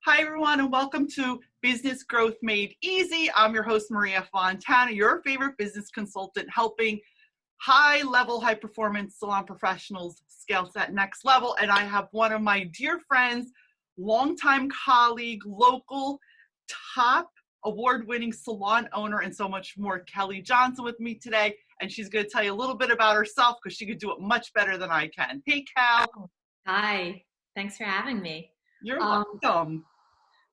Hi, everyone, and welcome to Business Growth Made Easy. I'm your host, Maria Fontana, your favorite business consultant, helping high-level, high-performance salon professionals scale to that next level. And I have one of my dear friends, longtime colleague, local top award-winning salon owner, and so much more, Kellie Johnson, with me today. And she's going to tell you a little bit about herself because she could do it much better than I can. Hey, Cal. Hi. Thanks for having me. You're welcome.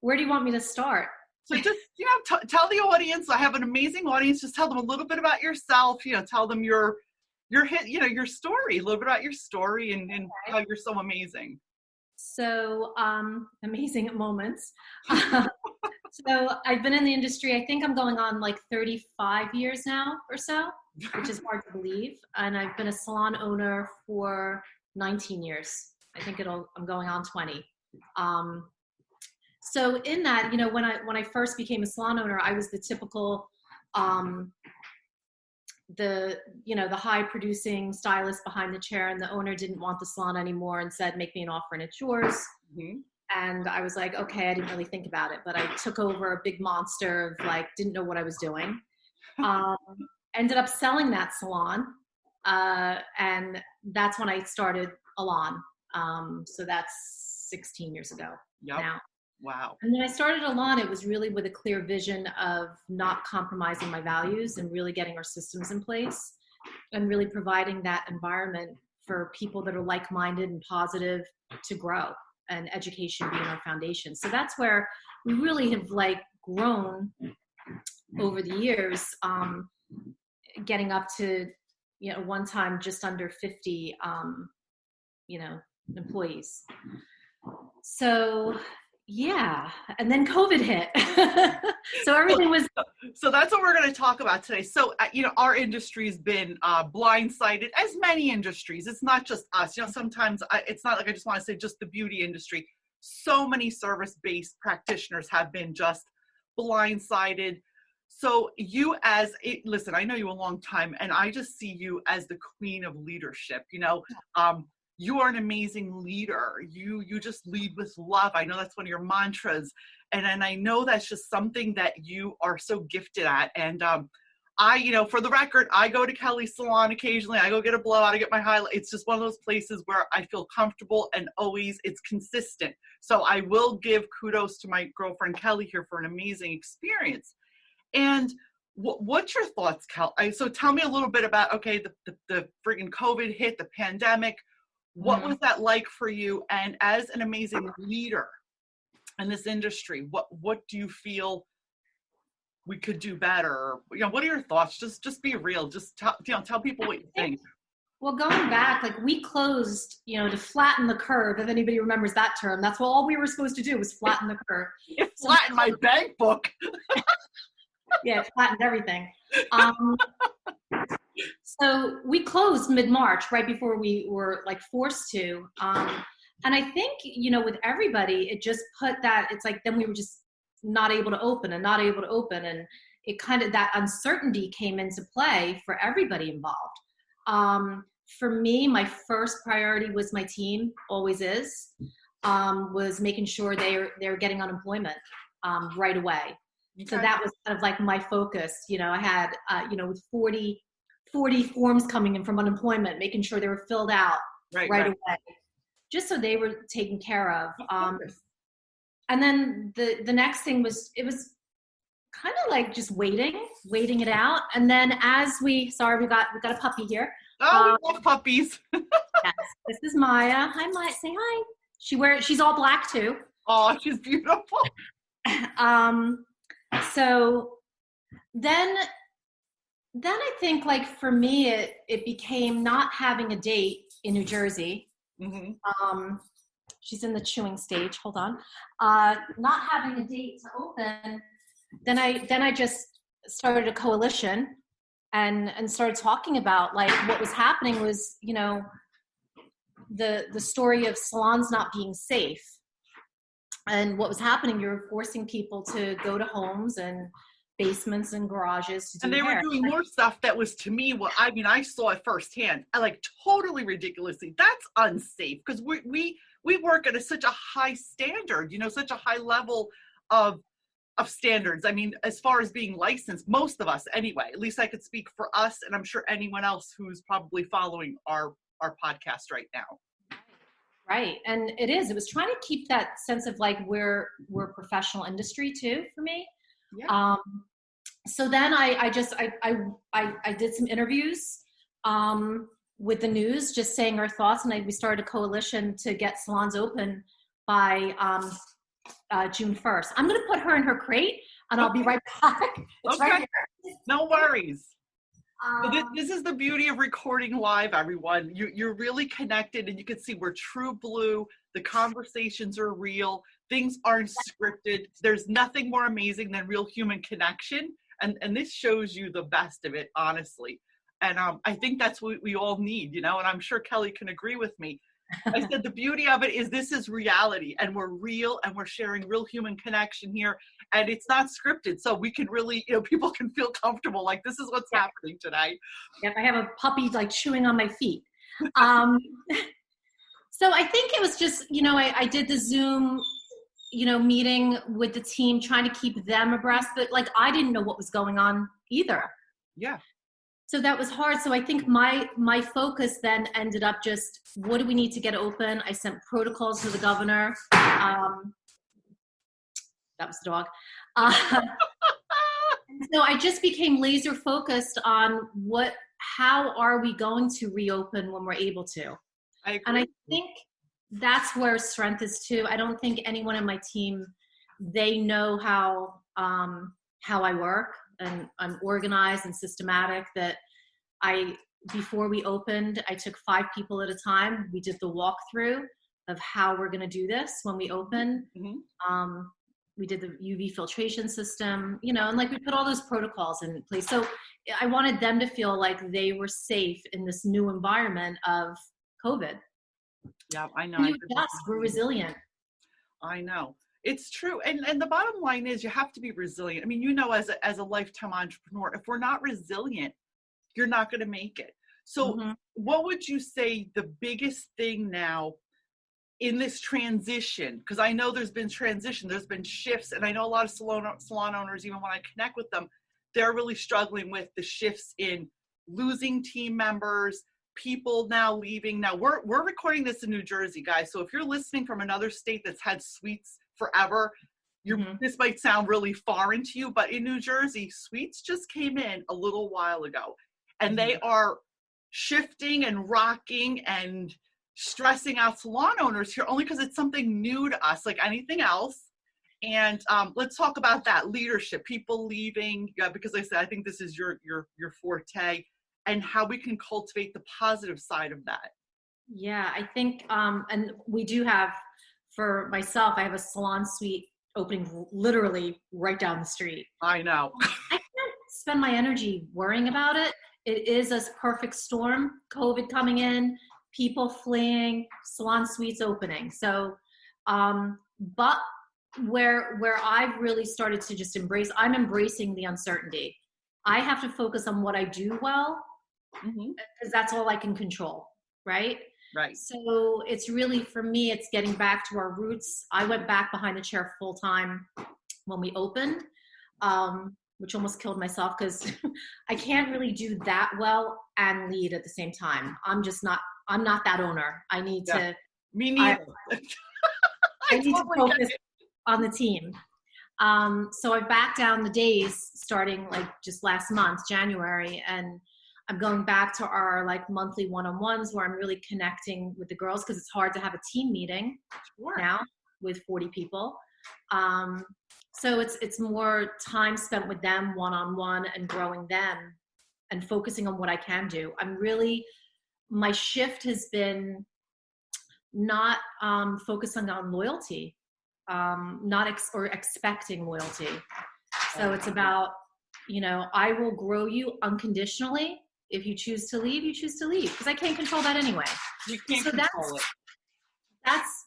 Where do you want me to start? So just, tell the audience, I have an amazing audience, just tell them a little bit about yourself, tell them your story, a little bit about your story and how you're so amazing. So, amazing at moments. So I've been in the industry, I think I'm going on like 35 years now or so, which is hard to believe. And I've been a salon owner for 19 years. I think I'm going on 20. So in that, when I first became a salon owner, I was the typical, the high producing stylist behind the chair, and the owner didn't want the salon anymore and said, make me an offer and it's yours. Mm-hmm. And I was like, okay, I didn't really think about it, but I took over a big monster of didn't know what I was doing. Ended up selling that salon. And that's when I started Alon. So that's 16 years ago now. Wow. And when I started Alon, it was really with a clear vision of not compromising my values and really getting our systems in place and really providing that environment for people that are like-minded and positive to grow, and education being our foundation. So that's where we really have grown over the years, getting up to, one time just under 50, employees. So yeah, and then COVID hit. So everything was. So that's what we're going to talk about today. So, our industry's been blindsided, as many industries. It's not just us. Sometimes it's not like I just want to say just the beauty industry. So many service-based practitioners have been just blindsided. So listen, I know you a long time, and I just see you as the queen of leadership. You are an amazing leader. You just lead with love. I know that's one of your mantras. And I know that's just something that you are so gifted at. And for the record, I go to Kellies Salon occasionally. I go get a blowout, I get my highlight. It's just one of those places where I feel comfortable, and always it's consistent. So I will give kudos to my girlfriend Kellie here for an amazing experience. And what's your thoughts, Kel? So tell me a little bit about, the friggin' COVID hit, the pandemic. What was that like for you? And as an amazing leader in this industry, what do you feel we could do better? What are your thoughts? Just be real. Just tell people what you think. Well, going back, we closed, to flatten the curve. If anybody remembers that term, that's what all we were supposed to do was flatten the curve. It flattened my bank book. Yeah, it flattened everything. So we closed mid-March, right before we were forced to. And I think, with everybody, it just put that, it's then we were just not able to open. And it kind of, that uncertainty came into play for everybody involved. For me, my first priority was my team, always is, was making sure they're getting unemployment right away. Okay. So that was kind of my focus. I had, with 40 forms coming in from unemployment, making sure they were filled out right away, just so they were taken care of. And then the next thing was, it was kind of just waiting it out. And then we got a puppy here. Oh, we love puppies. Yes, this is Maya. Hi, Maya. Say hi. She's all black too. Oh, she's beautiful. So then I think for me, it became not having a date in New Jersey. Mm-hmm. She's in the chewing stage. Hold on. Not having a date to open. Then I just started a coalition and started talking about what was happening was, the story of salons not being safe. And what was happening, you were forcing people to go to homes and basements and garages to do and they hair. were doing more stuff that was, to me, I saw it firsthand. Totally ridiculously. That's unsafe, because we we work at such a high standard, such a high level of standards. I mean, as far as being licensed, most of us anyway, at least I could speak for us, and I'm sure anyone else who's probably following our podcast right now. Right. And it was trying to keep that sense of like we're professional industry too for me. Yeah. So then I did some interviews with the news, just saying our thoughts, and we started a coalition to get salons open by June 1st. I'm going to put her in her crate, and I'll be right back. It's okay. Right here. No worries. This is the beauty of recording live, everyone. You're really connected, and you can see we're true blue. The conversations are real. Things aren't scripted. There's nothing more amazing than real human connection. And this shows you the best of it, honestly. And I think that's what we all need, and I'm sure Kellie can agree with me. I said the beauty of it is this is reality, and we're real, and we're sharing real human connection here, and it's not scripted, so we can really, people can feel comfortable, like this is what's happening today. Yep, I have a puppy like chewing on my feet. So I think it was just, I did the Zoom, meeting with the team, trying to keep them abreast, but like I didn't know what was going on either. Yeah. So that was hard. So I think my focus then ended up just, what do we need to get open? I sent protocols to the governor. That was the dog. So I just became laser focused on how are we going to reopen when we're able to? I agree. And I think that's where strength is too. I don't think anyone in my team, they know how I work, and I'm organized and systematic. That before we opened, I took 5 people at a time. We did the walkthrough of how we're going to do this when we open. Mm-hmm. We did the UV filtration system, and like we put all those protocols in place. So I wanted them to feel like they were safe in this new environment of COVID. Yeah, I know. We're resilient. I know. It's true. And the bottom line is you have to be resilient. I mean, as a lifetime entrepreneur, if we're not resilient, you're not going to make it. So What would you say the biggest thing now in this transition? Because I know there's been transition, there's been shifts, and I know a lot of salon owners, even when I connect with them, they're really struggling with the shifts in losing team members, people now leaving. Now we're recording this in New Jersey, guys. So if you're listening from another state that's had suites forever, this might sound really foreign to you, but in New Jersey, suites just came in a little while ago, and they are shifting and rocking and stressing out salon owners here only because it's something new to us, like anything else. And let's talk about that leadership, people leaving, because I said I think this is your forte, and how we can cultivate the positive side of that. Yeah, I think, and we do have, for myself, I have a salon suite opening literally right down the street. I know. I can't spend my energy worrying about it. It is a perfect storm, COVID coming in, people fleeing, salon suites opening. So, but where I've really started to just I'm embracing the uncertainty. I have to focus on what I do well, because that's all I can control, right? Right. So it's really, for me, it's getting back to our roots. I went back behind the chair full time when we opened, which almost killed myself because I can't really do that well and lead at the same time. I'm not that owner. I need to. Me neither. I need to focus on the team. So I've backed down the days starting like just last month, January, and I'm going back to our like monthly one-on-ones where I'm really connecting with the girls, because it's hard to have a team meeting now with 40 people. So it's more time spent with them one-on-one and growing them and focusing on what I can do. My shift has been not focusing on loyalty, or expecting loyalty. So it's about, I will grow you unconditionally. If you choose to leave, you choose to leave, because I can't control that anyway. You can't control it. That's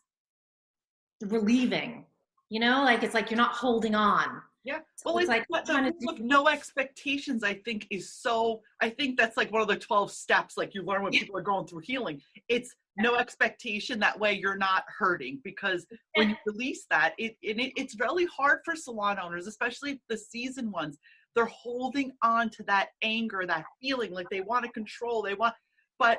relieving, like it's like you're not holding on. Yeah. So well, it's like no expectations, I think that's like one of the 12 steps, like you learn when people are going through healing. It's no expectation. That way you're not hurting, because when you release that, it's really hard for salon owners, especially the seasoned ones. They're holding on to that anger, that feeling like they want to control, but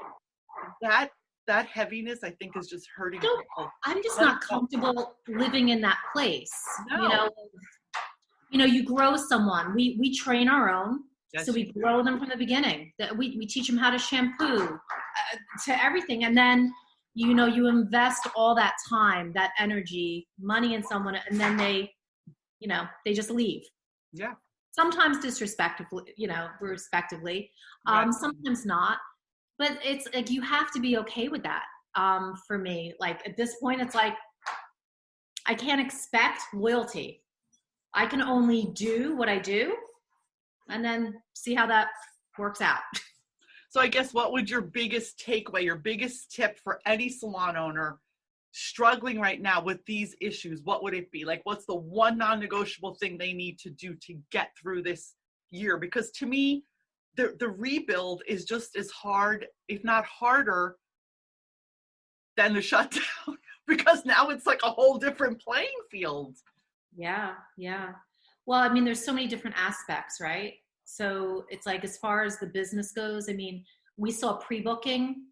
that heaviness, I think, is just hurting people. I'm just not comfortable living in that place. No. You grow someone. We train our own. Yes, so we grow them from the beginning. That we teach them how to shampoo, to everything. And then, you invest all that time, that energy, money in someone, and then they just leave. Yeah. Sometimes disrespectfully, respectively. Right. Sometimes not. But it's like, you have to be okay with that. For me, like at this point, it's like, I can't expect loyalty. I can only do what I do and then see how that works out. So I guess, what would your biggest takeaway, your biggest tip for any salon owner struggling right now with these issues, what would it be? Like, what's the one non-negotiable thing they need to do to get through this year? Because to me, the rebuild is just as hard, if not harder, than the shutdown, because now it's like a whole different playing field. Yeah. Well, I mean, there's so many different aspects, right? So it's like, as far as the business goes, I mean, we saw pre-booking,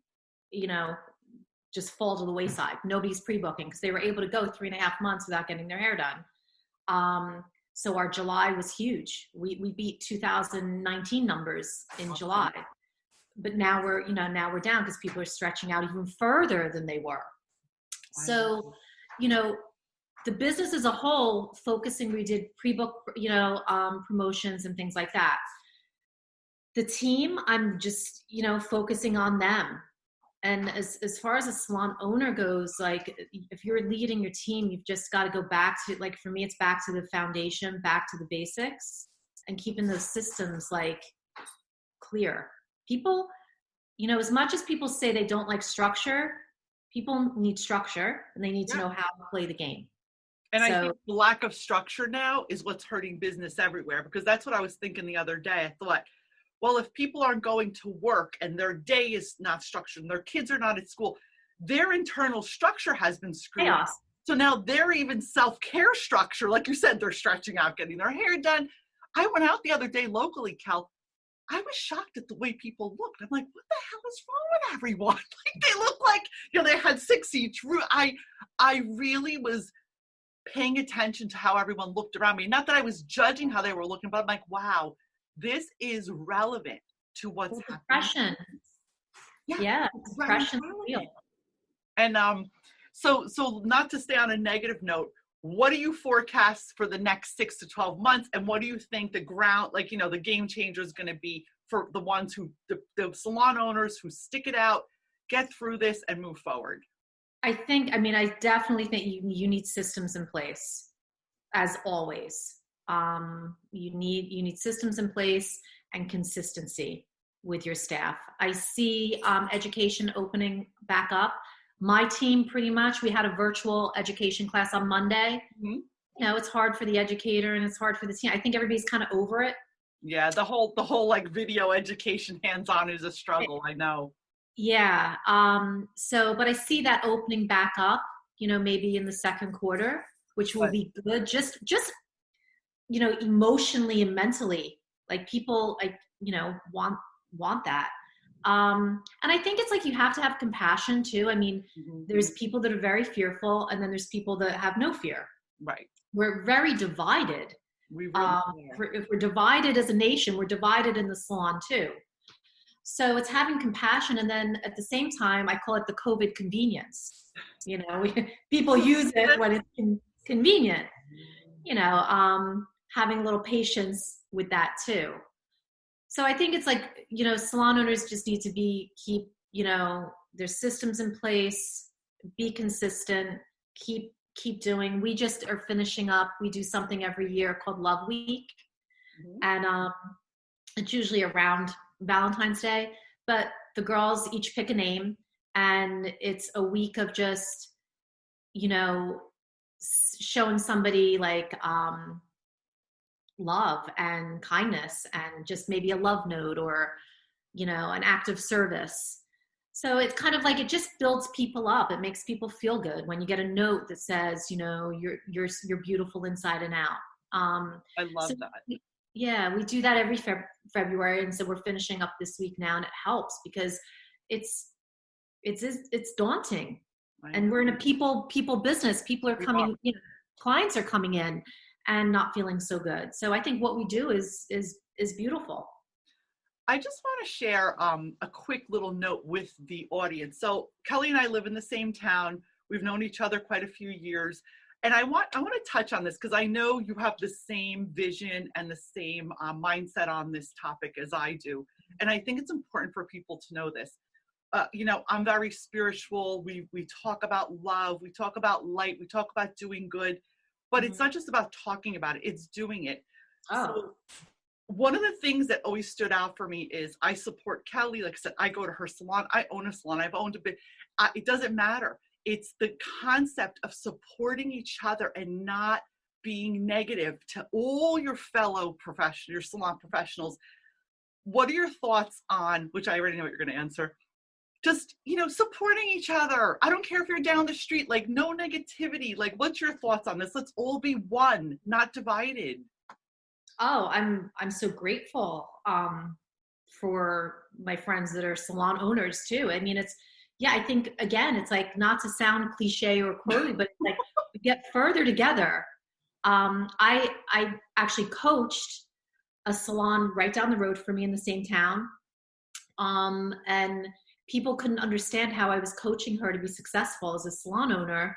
just fall to the wayside. Nobody's pre-booking because they were able to go 3.5 months without getting their hair done. So our July was huge. We beat 2019 numbers in July, but now we're down because people are stretching out even further than they were. So, the business as a whole, focusing, we did pre-book, promotions and things like that. The team, I'm just, focusing on them. And as far as a salon owner goes, like, if you're leading your team, you've just got to go back to, like, for me, it's back to the foundation, back to the basics, and keeping those systems like clear. People, as much as people say they don't like structure, people need structure, and they need to know how to play the game. And I think the lack of structure now is what's hurting business everywhere, because that's what I was thinking the other day. I thought, well, if people aren't going to work and their day is not structured and their kids are not at school, their internal structure has been screwed up. So now their even self-care structure, like you said, they're stretching out, getting their hair done. I went out the other day locally, Kel. I was shocked at the way people looked. I'm like, what the hell is wrong with everyone? Like, they look like, they had 6 each. I really was paying attention to how everyone looked around me. Not that I was judging how they were looking, but I'm like, wow, this is relevant to what's happening. Depression. Yeah, depression. And so not to stay on a negative note, what do you forecast for the next 6 to 12 months? And what do you think the game changer is going to be for the ones who, the salon owners who stick it out, get through this and move forward? I definitely think you need systems in place, as always. You need systems in place and consistency with your staff. I see education opening back up. My team, pretty much, we had a virtual education class on Monday. Mm-hmm. It's hard for the educator and it's hard for the team. I think everybody's kind of over it. Yeah, the whole like video education hands-on is a struggle. I know. Yeah. But I see that opening back up, maybe in the second quarter, which will be good. Just, emotionally and mentally, like, people, like, want that. And I think it's like, you have to have compassion too. I mean, there's people that are very fearful, and then there's people that have no fear. Right. We're very divided. We really if we're divided as a nation, we're divided in the salon too. So it's having compassion, and then at the same time, I call it the COVID convenience. People use it when it's convenient. Having a little patience with that too. So I think it's like, salon owners just need to keep their systems in place, be consistent, keep doing. We just are finishing up. We do something every year called Love Week. Mm-hmm. And it's usually around Valentine's Day, but the girls each pick a name, and it's a week of just, showing somebody like love and kindness, and just maybe a love note, or an act of service. So it's kind of like, it just builds people up. It makes people feel good when you get a note that says, you know, you're beautiful inside and out. I love So that. yeah, we do that every February. And so we're finishing up this week now, and it helps because it's daunting, and we're in a people business. People are coming, you know, clients are coming in and not feeling so good. So I think what we do is beautiful. I just want to share a quick little note with the audience. So Kellie and I live in the same town. We've known each other quite a few years. And I want to touch on this because I know you have the same vision and the same mindset on this topic as I do. And I think it's important for people to know this. You know, I'm very spiritual. We talk about love. We talk about light. We talk about doing good. But it's not just about talking about it. It's doing it. Oh. So one of the things that always stood out for me is I support Kellie. Like I said, I go to her salon. I own a salon. I've owned a bit. It doesn't matter. It's the concept of supporting each other and not being negative to all your fellow professionals, your salon professionals. What are your thoughts on, which I already know what you're going to answer, just, you know, supporting each other? I don't care if you're down the street, like no negativity. Like, what's your thoughts on this? Let's all be one, not divided. Oh, I'm so grateful for my friends that are salon owners too. I mean, I think again, it's like, not to sound cliche or quotey, but like we get further together. I actually coached a salon right down the road from me in the same town, and people couldn't understand how I was coaching her to be successful as a salon owner.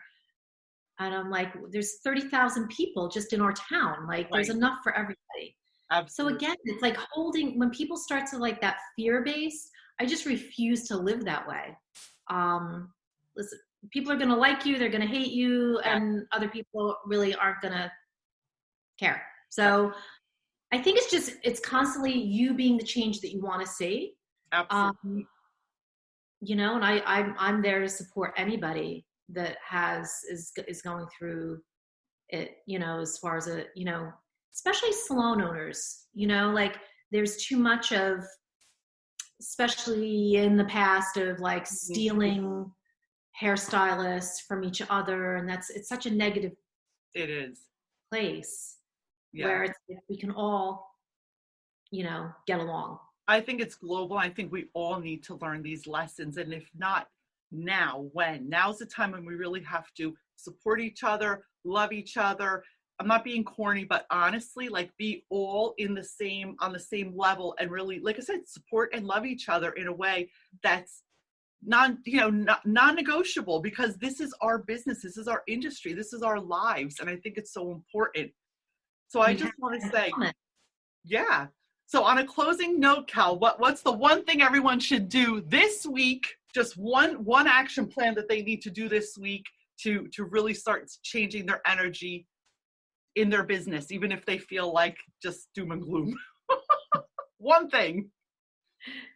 And I'm like, there's 30,000 people just in our town. Like, right. There's enough for everybody. Absolutely. So again, it's like when people start to like that fear base, I just refuse to live that way. Listen, people are going to like you, they're going to hate you, and other people really aren't going to care. So I think it's constantly you being the change that you want to see. Absolutely. You know, and I'm there to support anybody that is going through it, you know, as far as you know, especially salon owners, you know, like there's too much of, especially in the past, of like stealing hairstylists from each other. And it's such a negative place where it's like we can all, you know, get along. I think it's global. I think we all need to learn these lessons. And if not now, when? Now's the time when we really have to support each other, love each other. I'm not being corny, but honestly, like be all on the same level, and really, like I said, support and love each other in a way that's non-negotiable, because this is our business. This is our industry. This is our lives. And I think it's so important. So I just want to say, yeah. So on a closing note, Cal, what's the one thing everyone should do this week? Just one action plan that they need to do this week to really start changing their energy in their business, even if they feel like just doom and gloom. One thing.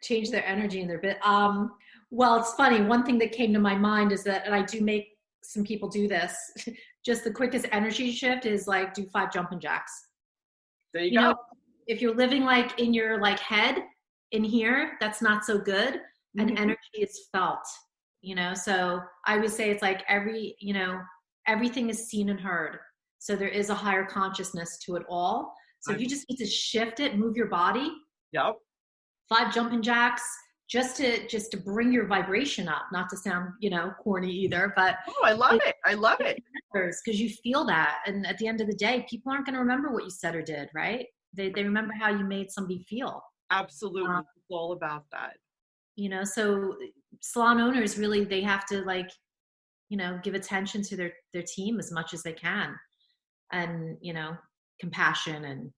Change their energy in their bit. Well, it's funny. One thing that came to my mind is that, and I do make some people do this, just the quickest energy shift is like do 5 jumping jacks. There you go. Know, if you're living like in your like head in here, that's not so good. And energy is felt, you know? So I would say it's like everything is seen and heard. So there is a higher consciousness to it all. So if you just need to shift it, move your body. Yep. 5 jumping jacks, just to bring your vibration up, not to sound, you know, corny either, but I love it. I love it. Because you feel that. And at the end of the day, people aren't going to remember what you said or did, right? They remember how you made somebody feel. Absolutely. It's all about that. You know, so salon owners really, they have to like, you know, give attention to their team as much as they can. And, you know, compassion and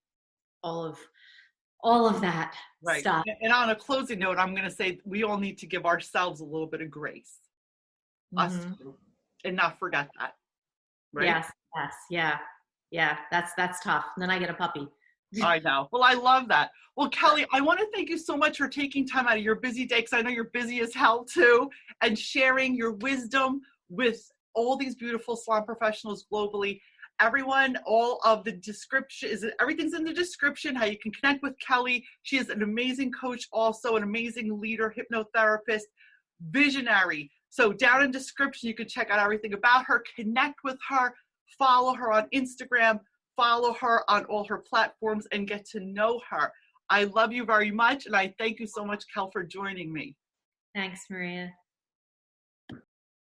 all of that stuff. And on a closing note, I'm going to say we all need to give ourselves a little bit of grace. Us too, and not forget that. Right? Yes. Yeah. That's tough. And then I get a puppy. I know. Well, I love that. Well, Kellie, I want to thank you so much for taking time out of your busy day, because I know you're busy as hell too, and sharing your wisdom with all these beautiful salon professionals globally. Everyone, all of the description everything's in the description, how you can connect with Kellie. She is an amazing coach, also an amazing leader, hypnotherapist, visionary. So down in description, you can check out everything about her, connect with her, follow her on Instagram, follow her on all her platforms, and get to know her. I love you very much, and I thank you so much, Kel, for joining me. Thanks, Maria.